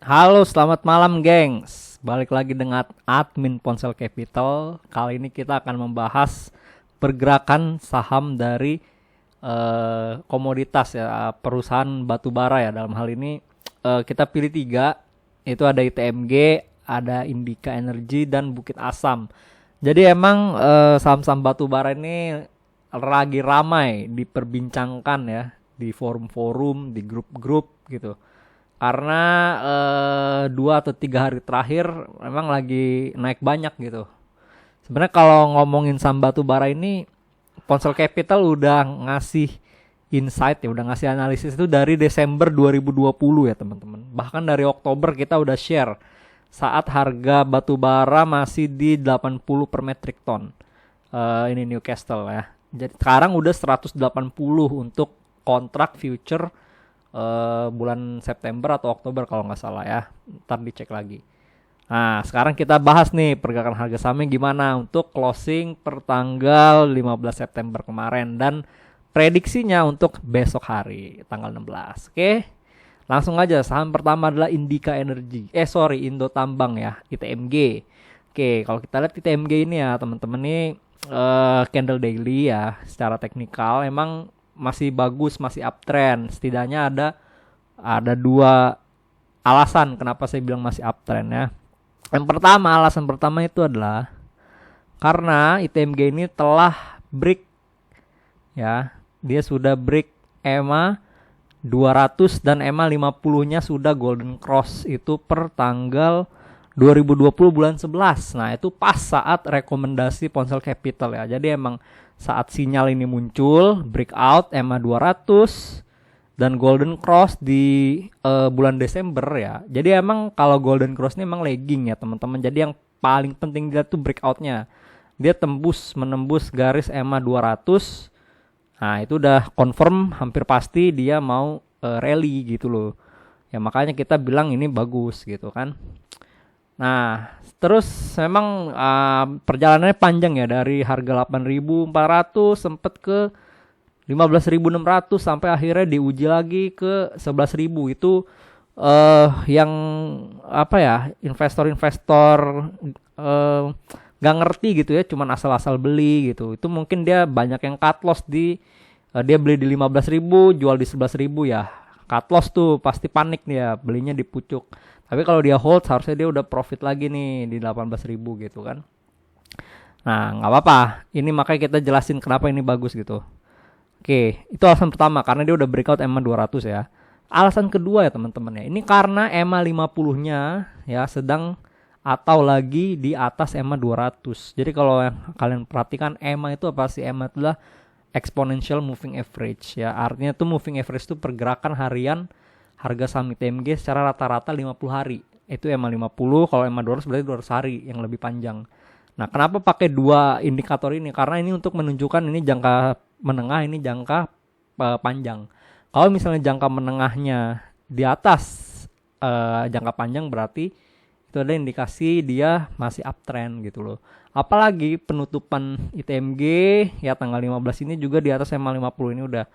Halo, selamat malam, gengs. Balik lagi dengan admin Ponsel Capital. Kali ini kita akan membahas pergerakan saham dari komoditas ya, perusahaan batubara ya. Dalam hal ini kita pilih tiga, itu ada ITMG, ada Indika Energy, dan Bukit Asam. Jadi emang saham-saham batubara ini lagi ramai diperbincangkan ya di forum-forum, di grup-grup gitu karena 2 atau 3 hari terakhir memang lagi naik banyak gitu. Sebenarnya kalau ngomongin saham batu bara ini, Ponsel Capital udah ngasih insight ya, udah ngasih analisis itu dari Desember 2020 ya teman-teman. Bahkan dari Oktober kita udah share saat harga batu bara masih di 80 per metric ton. Ini Newcastle ya. Jadi sekarang udah 180 untuk kontrak future bulan September atau Oktober kalau nggak salah ya. Ntar dicek lagi. Nah, sekarang kita bahas nih pergerakan harga sahamnya gimana untuk closing per tanggal 15 September kemarin dan prediksinya untuk besok hari tanggal 16. Oke. Langsung aja, saham pertama adalah Indika Energy. Indo Tambang ya, ITMG. Oke, kalau kita lihat ITMG ini ya, teman-teman ini candle daily ya, secara teknikal emang masih bagus, masih uptrend. Setidaknya ada dua alasan kenapa saya bilang masih uptrend ya. Alasan pertama itu adalah karena ITMG ini telah break ya. Dia sudah break EMA 200 dan EMA 50-nya sudah golden cross itu per tanggal 2020 bulan 11. Nah, itu pas saat rekomendasi Ponsel Capital ya. Jadi emang saat sinyal ini muncul, breakout EMA 200 dan golden cross di bulan Desember ya. Jadi emang kalau golden cross ini emang lagging ya teman-teman. Jadi yang paling penting dia tuh breakoutnya. Dia menembus garis EMA 200. Nah, itu udah confirm hampir pasti dia mau rally gitu loh. Ya makanya kita bilang ini bagus gitu kan. Nah, terus memang perjalanannya panjang ya, dari harga 8.400 sempat ke 15.600 sampai akhirnya diuji lagi ke 11.000. Itu yang apa ya, investor-investor gak ngerti gitu ya, cuman asal-asal beli gitu. Itu mungkin dia banyak yang cut loss dia beli di 15.000, jual di 11.000 ya. Cut loss tuh pasti panik dia, belinya di pucuk. Tapi kalau dia hold harusnya dia udah profit lagi nih di 18.000 gitu kan. Nah, nggak apa-apa. Ini makanya kita jelasin kenapa ini bagus gitu. Oke, itu alasan pertama karena dia udah breakout EMA 200 ya. Alasan kedua ya teman-teman ya. Ini karena EMA 50-nya ya sedang atau lagi di atas EMA 200. Jadi kalau yang kalian perhatikan EMA itu apa sih? EMA itu adalah exponential moving average ya. Artinya tuh moving average itu pergerakan harian harga saham ITMG secara rata-rata 50 hari. Itu EMA 50, kalau EMA 200 berarti 200 hari yang lebih panjang. Nah, kenapa pakai dua indikator ini? Karena ini untuk menunjukkan ini jangka menengah, ini jangka panjang. Kalau misalnya jangka menengahnya di atas jangka panjang berarti itu ada indikasi dia masih uptrend gitu loh. Apalagi penutupan ITMG ya tanggal 15 ini juga di atas EMA 50, ini udah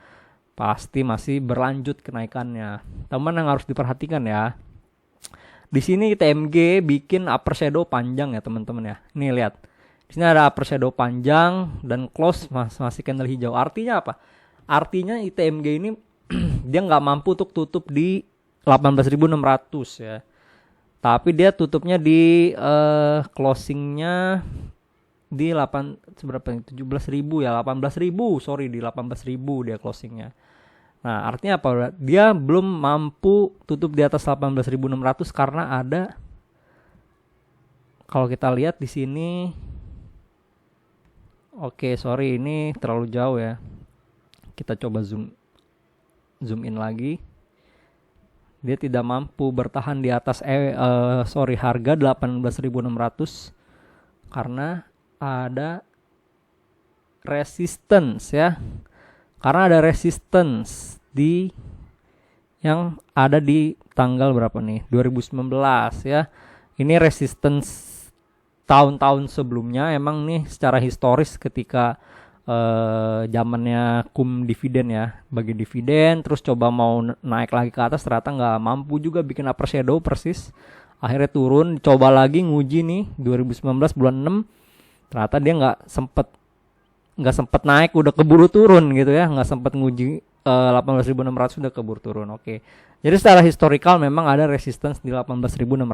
pasti masih berlanjut kenaikannya. Teman yang harus diperhatikan ya. Di sini ITMG bikin upper shadow panjang ya teman-teman ya. Nih lihat. Di sini ada upper shadow panjang dan close masih candle hijau. Artinya apa? Artinya ITMG ini dia nggak mampu untuk tutup di 18.600 ya. Tapi dia tutupnya di closingnya di 17.000 ya, 18.000, sorry, di 18.000 dia closingnya. Nah, artinya apa? Dia belum mampu tutup di atas 18.600 karena ada, kalau kita lihat di sini, oke, sorry, ini terlalu jauh ya. Kita coba zoom in lagi. Dia tidak mampu bertahan di atas harga 18.600 karena ada resistance ya. Karena ada resistance yang ada di tanggal berapa nih? 2019 ya. Ini resistance tahun-tahun sebelumnya emang nih secara historis ketika zamannya dividen ya, bagi dividen, terus coba mau naik lagi ke atas, ternyata nggak mampu juga bikin upper shadow persis, akhirnya turun, coba lagi nguji nih 2019 bulan 6, ternyata dia nggak sempet naik, udah keburu turun gitu ya, nggak sempet nguji 18.600, udah keburu turun. Oke, jadi secara historical memang ada resistance di 18.600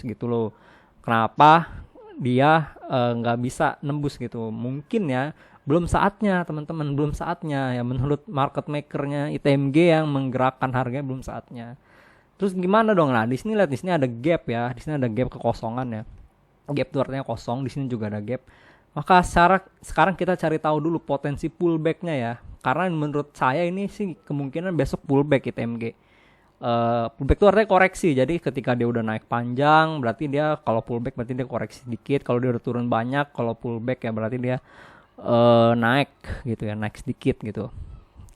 gitu loh. Kenapa dia nggak bisa nembus gitu? Mungkin ya belum saatnya teman-teman, belum saatnya ya, menurut market makernya ITMG yang menggerakkan harganya, belum saatnya. Terus gimana dong? Nah, di sini lihat, di sini ada gap ya, di sini ada gap kekosongan ya. Gap itu artinya kosong, di sini juga ada gap. Maka sekarang kita cari tahu dulu potensi pullback-nya ya. Karena menurut saya ini sih kemungkinan besok pullback ITMG. Pullback itu artinya koreksi. Jadi ketika dia udah naik panjang, berarti dia, kalau pullback berarti dia koreksi sedikit. Kalau dia udah turun banyak, kalau pullback ya berarti dia naik gitu ya, naik sedikit gitu.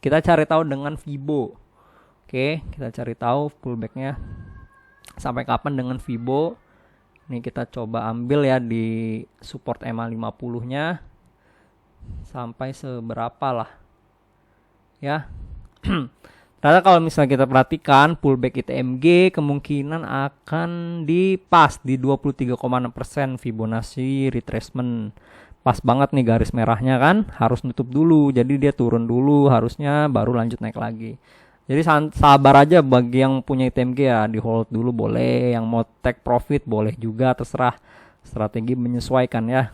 Kita cari tahu dengan Fibo. Oke, kita cari tahu pullbacknya sampai kapan dengan Fibo. Ini kita coba ambil ya di support EMA 50 nya sampai seberapa lah ya. Ternyata kalau misalnya kita perhatikan pullback ITMG kemungkinan akan di pas di 23,6% Fibonacci retracement. Pas banget nih garis merahnya kan, harus nutup dulu, jadi dia turun dulu harusnya, baru lanjut naik lagi. Jadi sabar aja bagi yang punya ITMG ya, di hold dulu boleh, yang mau take profit boleh juga, terserah, strategi menyesuaikan ya.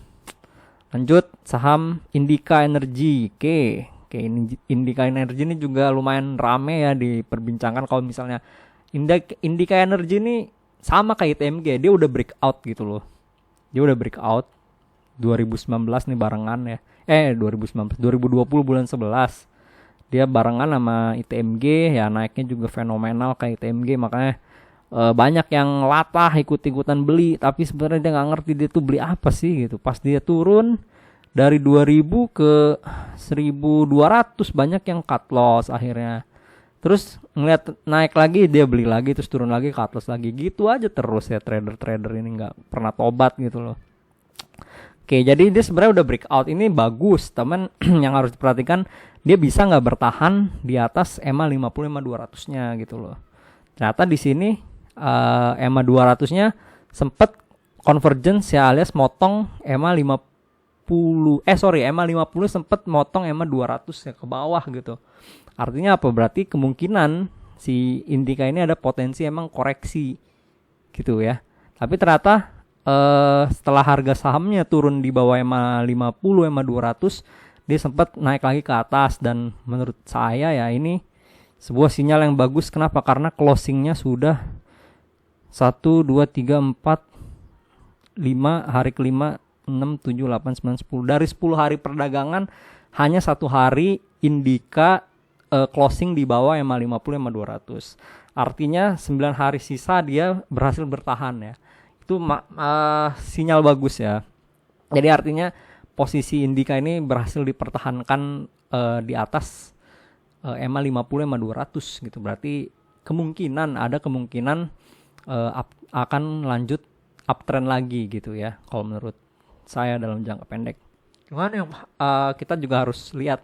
Lanjut saham Indika Energy. Oke, ini Indika Energy ini juga lumayan rame ya diperbincangkan. Kalau misalnya Indika Energy ini sama kayak ITMG, dia udah breakout gitu loh, dia udah breakout 2019 nih barengan ya. 2020 bulan 11. Dia barengan sama ITMG ya, naiknya juga fenomenal kayak ITMG, makanya banyak yang latah ikut-ikutan beli, tapi sebenarnya dia nggak ngerti dia tuh beli apa sih gitu. Pas dia turun dari 2000 ke 1200 banyak yang cut loss akhirnya. Terus ngeliat naik lagi dia beli lagi, terus turun lagi cut loss lagi, gitu aja terus ya. Trader ini nggak pernah tobat gitu loh. Oke, jadi dia sebenarnya udah breakout, ini bagus teman. Yang harus diperhatikan, dia bisa nggak bertahan di atas EMA 50 EMA 200-nya gitu loh. Ternyata di sini EMA 200-nya sempet convergence ya, alias motong EMA 50. EMA 50 sempet motong EMA 200 ya ke bawah gitu. Artinya apa? Berarti kemungkinan si Indika ini ada potensi emang koreksi gitu ya. Tapi ternyata setelah harga sahamnya turun di bawah EMA 50, EMA 200, dia sempat naik lagi ke atas, dan menurut saya ya ini sebuah sinyal yang bagus. Kenapa? Karena closingnya sudah 1, 2, 3, 4, 5, hari kelima 6, 7, 8, 9, 10. Dari 10 hari perdagangan hanya 1 hari Indika closing di bawah EMA 50, EMA 200. Artinya 9 hari sisa dia berhasil bertahan ya. Itu sinyal bagus ya. Jadi artinya posisi Indika ini berhasil dipertahankan di atas EMA 50, EMA 200 gitu. Berarti ada kemungkinan akan lanjut uptrend lagi gitu ya, kalau menurut saya dalam jangka pendek. Cuman yang kita juga harus lihat,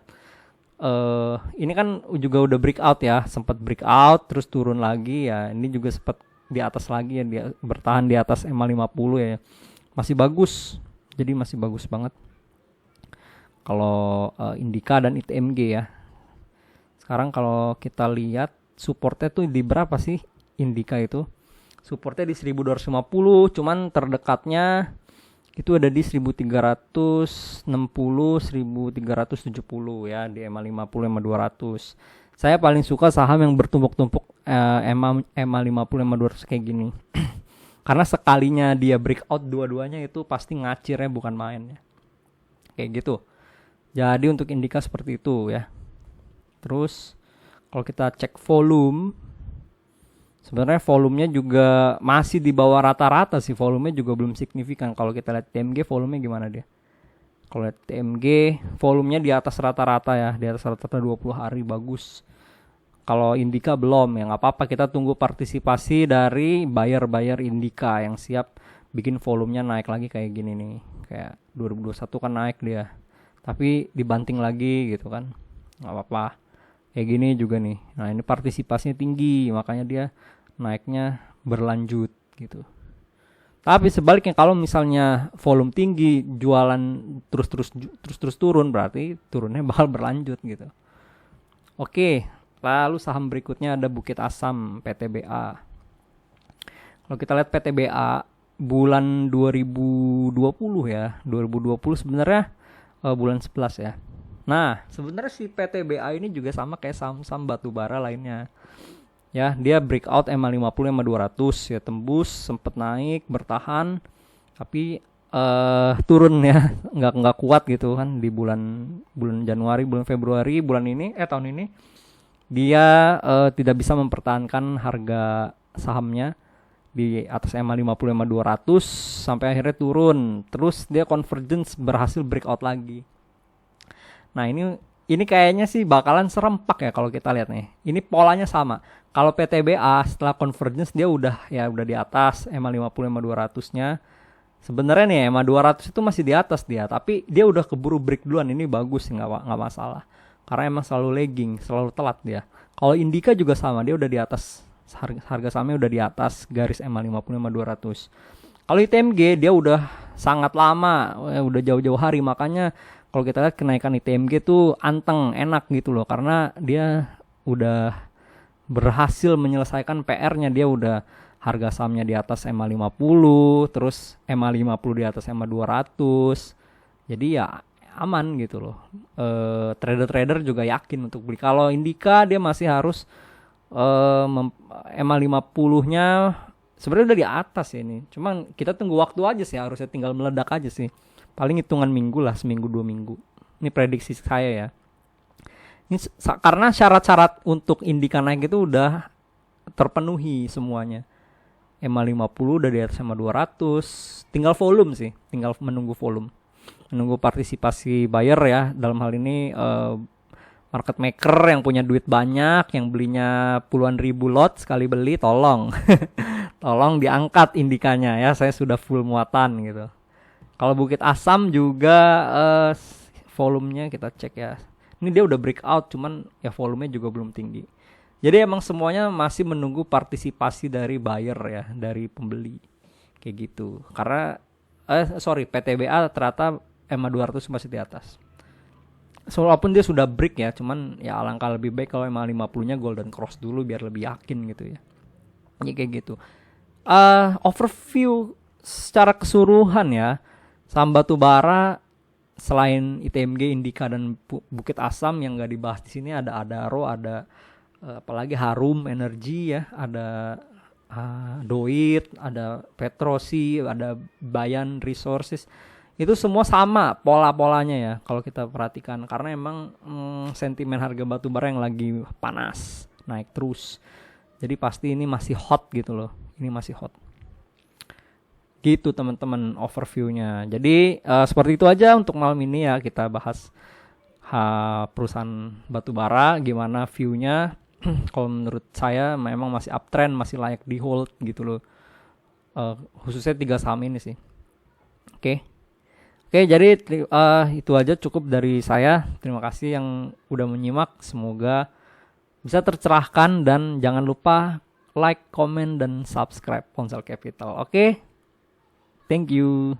ini kan juga udah breakout ya, sempat breakout terus turun lagi ya. Ini juga sempat di atas lagi ya, dia bertahan di atas EMA 50 ya. Masih bagus. Jadi masih bagus banget kalau Indika dan ITMG ya. Sekarang kalau kita lihat supportnya tuh di berapa sih Indika itu? Supportnya di 1250, cuman terdekatnya itu ada di 1360, 1370 ya, di EMA 50, EMA 200. Saya paling suka saham yang bertumpuk-tumpuk EMA 50, EMA 200 kayak gini. Karena sekalinya dia breakout dua-duanya itu pasti ngacirnya bukan main ya. Kayak gitu. Jadi untuk Indika seperti itu ya. Terus kalau kita cek volume, sebenarnya volumenya juga masih di bawah rata-rata sih. Volumenya juga belum signifikan. Kalau kita lihat TMG volumenya gimana dia? Kalau lihat TMG volumenya di atas rata-rata ya, di atas rata-rata 20 hari, bagus. Kalau Indika belum, ya nggak apa-apa, kita tunggu partisipasi dari buyer Indika yang siap bikin volumenya naik lagi kayak gini nih. Kayak 2021 kan naik dia. tapi dibanting lagi gitu kan, nggak apa-apa. Kayak gini juga nih, nah ini partisipasinya tinggi makanya dia naiknya berlanjut gitu. Tapi sebaliknya kalau misalnya volume tinggi, jualan terus turun, berarti turunnya bakal berlanjut gitu. Oke, lalu saham berikutnya ada Bukit Asam PTBA. Kalau kita lihat PTBA bulan 2020 ya, 2020 sebenarnya bulan 11 ya. Nah, sebenarnya si PTBA ini juga sama kayak saham-saham batubara lainnya. Ya, dia breakout MA50 MA200 ya, tembus, sempet naik, bertahan, tapi turun ya, nggak kuat gitu kan di bulan Januari, bulan Februari, bulan ini tahun ini dia tidak bisa mempertahankan harga sahamnya di atas MA50 MA200 sampai akhirnya turun. Terus dia convergence berhasil breakout lagi. Nah, ini kayaknya sih bakalan serempak ya kalau kita lihat nih. Ini polanya sama. Kalau PTBA setelah convergence dia udah di atas MA50 MA200-nya. Sebenarnya nih MA200 itu masih di atas dia, tapi dia udah keburu break duluan. Ini bagus, nggak masalah. Karena emang selalu lagging, selalu telat dia. Kalau Indika juga sama, dia udah di atas, harga sahamnya udah di atas garis MA50 MA200. Kalau ITMG dia udah sangat lama, udah jauh-jauh hari, makanya kalau kita lihat kenaikan ITMG tuh anteng, enak gitu loh, karena dia udah berhasil menyelesaikan PR-nya. Dia udah harga sahamnya di atas MA50, terus MA50 di atas MA200. Jadi ya aman gitu loh. Trader-trader juga yakin untuk beli. Kalau Indika dia masih harus MA50-nya sebenarnya udah di atas ya ini. Cuman kita tunggu waktu aja sih, harusnya tinggal meledak aja sih. Paling hitungan minggu lah, seminggu 2 minggu. Ini prediksi saya ya. Ini karena syarat-syarat untuk Indika naik itu udah terpenuhi semuanya. MA50 udah di atas MA200, tinggal volume sih, tinggal menunggu volume. Menunggu partisipasi buyer ya. Dalam hal ini market maker yang punya duit banyak, yang belinya puluhan ribu lot sekali beli, tolong tolong diangkat Indikanya ya, saya sudah full muatan gitu. Kalau Bukit Asam juga volumenya kita cek ya. Ini dia udah breakout, cuman ya volumenya juga belum tinggi. Jadi emang semuanya masih menunggu partisipasi dari buyer ya, dari pembeli. Kayak gitu. Karena PTBA ternyata MA200 masih di atas. Walaupun dia sudah break ya, cuman ya alangkah lebih baik kalau MA50-nya golden cross dulu biar lebih yakin gitu ya. Ya kayak gitu. Overview secara keseluruhan ya, saham batubara selain ITMG, Indika dan Bukit Asam yang enggak dibahas di sini ada Adaro, ada apalagi Harum Energi ya, ada Doit, ada Petrosi, ada Bayan Resources. Itu semua sama pola-polanya ya kalau kita perhatikan, karena emang sentimen harga batubara yang lagi panas, naik terus. Jadi pasti ini masih hot gitu loh. Ini masih hot. Gitu teman-teman overviewnya. Jadi seperti itu aja untuk malam ini ya, kita bahas perusahaan batubara, gimana view-nya. Kalau menurut saya memang masih uptrend, masih layak di hold gitu loh. Khususnya 3 saham ini sih. Oke, jadi itu aja cukup dari saya. Terima kasih yang udah menyimak. Semoga bisa tercerahkan dan jangan lupa like, comment, dan subscribe Ponsel Capital. Oke, thank you.